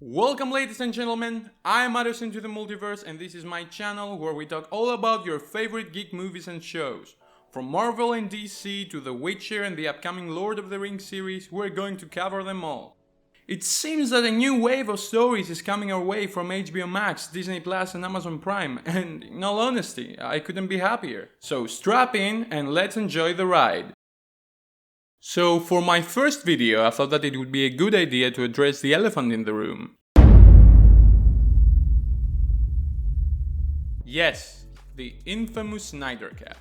Welcome ladies and gentlemen, I am Matters into the Multiverse and this is my channel where we talk all about your favorite geek movies and shows. From Marvel and DC to The Witcher and the upcoming Lord of the Rings series, we're going to cover them all. It seems that a new wave of stories is coming our way from HBO Max, Disney Plus and Amazon Prime, and in all honesty, I couldn't be happier. So strap in and let's enjoy the ride. So for my first video, I thought that it would be a good idea to address the elephant in the room. Yes, the infamous Snydercut.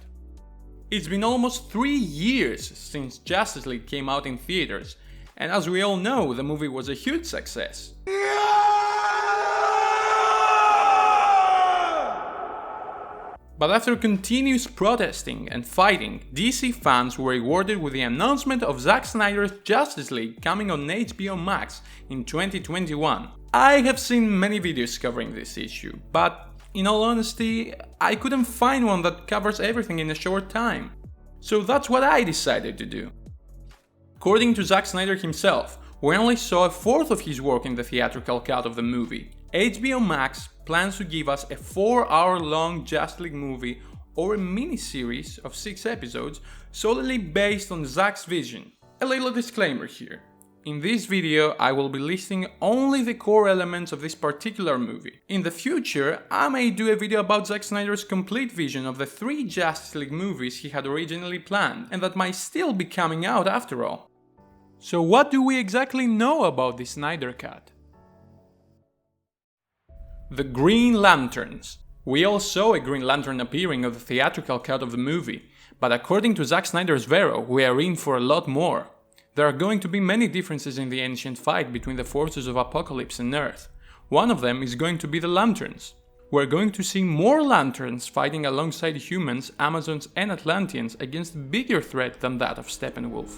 It's been almost 3 years since Justice League came out in theaters, and as we all know, the movie was a huge success. But after continuous protesting and fighting, DC fans were rewarded with the announcement of Zack Snyder's Justice League coming on HBO Max in 2021. I have seen many videos covering this issue, but in all honesty, I couldn't find one that covers everything in a short time. So that's what I decided to do. According to Zack Snyder himself, we only saw a fourth of his work in the theatrical cut of the movie. HBO Max plans to give us a 4-hour-long Justice League movie or a mini-series of 6 episodes solely based on Zack's vision. A little disclaimer here. In this video, I will be listing only the core elements of this particular movie. In the future, I may do a video about Zack Snyder's complete vision of the 3 Justice League movies he had originally planned, and that might still be coming out after all. So what do we exactly know about the Snyder Cut? The Green Lanterns. We all saw a Green Lantern appearing on the theatrical cut of the movie, but according to Zack Snyder's Vero, we are in for a lot more. There are going to be many differences in the ancient fight between the forces of Apocalypse and Earth. One of them is going to be the Lanterns. We're going to see more Lanterns fighting alongside humans, Amazons and Atlanteans against a bigger threat than that of Steppenwolf.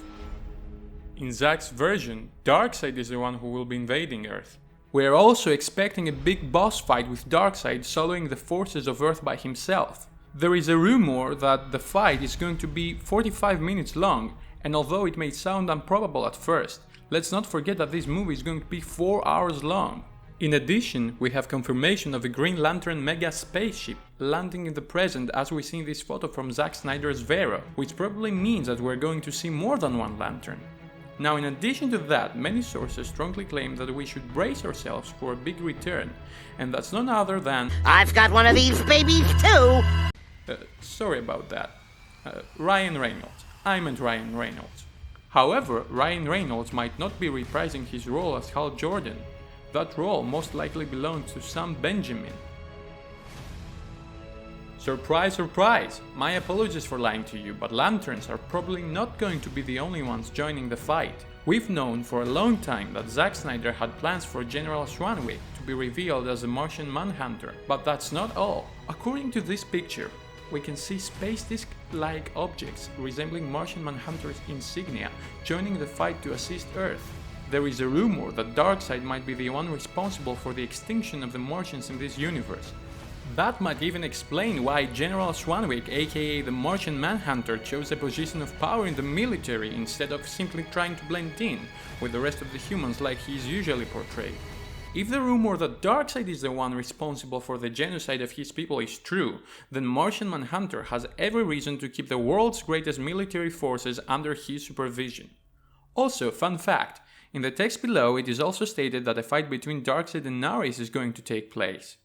In Zack's version, Darkseid is the one who will be invading Earth. We are also expecting a big boss fight with Darkseid soloing the forces of Earth by himself. There is a rumor that the fight is going to be 45 minutes long, and although it may sound improbable at first, let's not forget that this movie is going to be 4 hours long. In addition, we have confirmation of a Green Lantern mega spaceship landing in the present as we see in this photo from Zack Snyder's Vero, which probably means that we're going to see more than one Lantern. Now, in addition to that, many sources strongly claim that we should brace ourselves for a big return, and that's none other than... I've got one of these babies too! Sorry about that. Ryan Reynolds. I meant Ryan Reynolds. However, Ryan Reynolds might not be reprising his role as Hal Jordan. That role most likely belongs to Sam Benjamin. Surprise, surprise! My apologies for lying to you, but Lanterns are probably not going to be the only ones joining the fight. We've known for a long time that Zack Snyder had plans for General Swanwick to be revealed as the Martian Manhunter, but that's not all. According to this picture, we can see space disc-like objects resembling Martian Manhunter's insignia joining the fight to assist Earth. There is a rumor that Darkseid might be the one responsible for the extinction of the Martians in this universe. That might even explain why General Swanwick, aka the Martian Manhunter, chose a position of power in the military instead of simply trying to blend in with the rest of the humans like he is usually portrayed. If the rumor that Darkseid is the one responsible for the genocide of his people is true, then Martian Manhunter has every reason to keep the world's greatest military forces under his supervision. Also, fun fact, in the text below it is also stated that a fight between Darkseid and Ares is going to take place.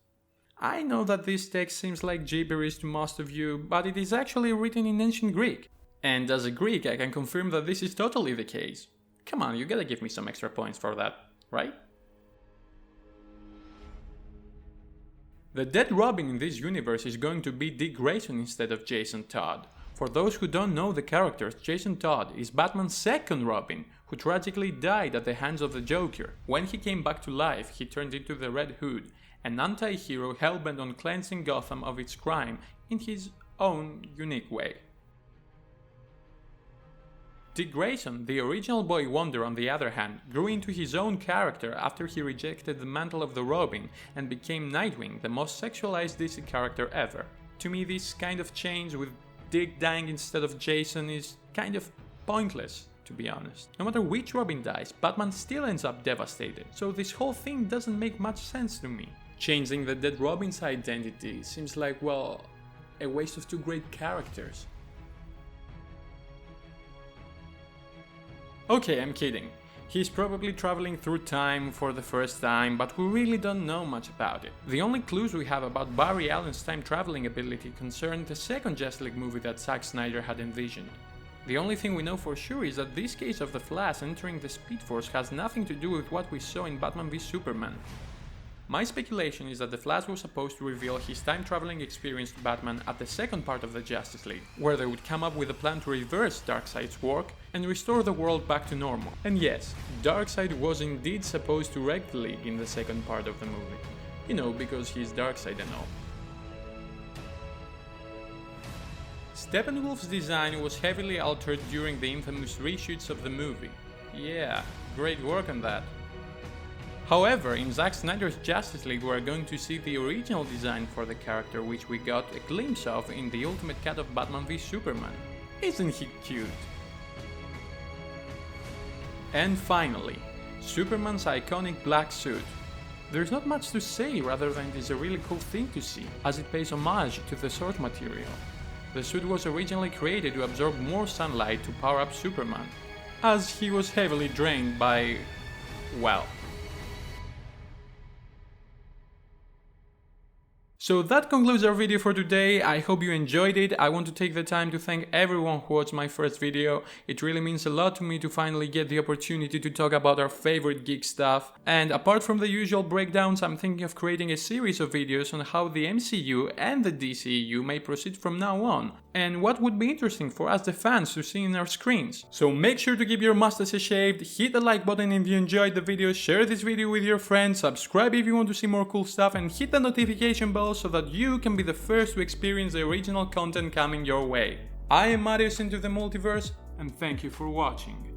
I know that this text seems like gibberish to most of you, but it is actually written in ancient Greek. And as a Greek, I can confirm that this is totally the case. Come on, you gotta give me some extra points for that, right? The dead Robin in this universe is going to be Dick Grayson instead of Jason Todd. For those who don't know the characters, Jason Todd is Batman's second Robin, who tragically died at the hands of the Joker. When he came back to life, he turned into the Red Hood, an anti-hero hellbent on cleansing Gotham of its crime in his own unique way. Dick Grayson, the original Boy Wonder on the other hand, grew into his own character after he rejected the mantle of the Robin and became Nightwing, the most sexualized DC character ever. To me, this kind of change with Dick dying instead of Jason is kind of pointless. to be honest. No matter which Robin dies, Batman still ends up devastated, so this whole thing doesn't make much sense to me. Changing the dead Robin's identity seems like, well, a waste of two great characters. Okay, I'm kidding. He's probably traveling through time for the first time, but we really don't know much about it. The only clues we have about Barry Allen's time traveling ability concern the second Justice League movie that Zack Snyder had envisioned. The only thing we know for sure is that this case of the Flash entering the Speed Force has nothing to do with what we saw in Batman v Superman. My speculation is that the Flash was supposed to reveal his time-traveling experience to Batman at the second part of the Justice League, where they would come up with a plan to reverse Darkseid's work and restore the world back to normal. And yes, Darkseid was indeed supposed to wreck the League in the second part of the movie. You know, because he's Darkseid and all. Steppenwolf's design was heavily altered during the infamous reshoots of the movie. Yeah, great work on that. However, in Zack Snyder's Justice League we're going to see the original design for the character, which we got a glimpse of in the ultimate cut of Batman v Superman. Isn't he cute? And finally, Superman's iconic black suit. There's not much to say rather than it is a really cool thing to see, as it pays homage to the source material. The suit was originally created to absorb more sunlight to power up Superman, as he was heavily drained by, well. So that concludes our video for today. I hope you enjoyed it. I want to take the time to thank everyone who watched my first video. It really means a lot to me to finally get the opportunity to talk about our favorite geek stuff. And apart from the usual breakdowns, I'm thinking of creating a series of videos on how the MCU and the DCEU may proceed from now on, and what would be interesting for us the fans to see in our screens. So make sure to keep your mustache shaved, hit the like button if you enjoyed the video, share this video with your friends, subscribe if you want to see more cool stuff, and hit the notification bell so that you can be the first to experience the original content coming your way. I am Marius into the Multiverse, and thank you for watching.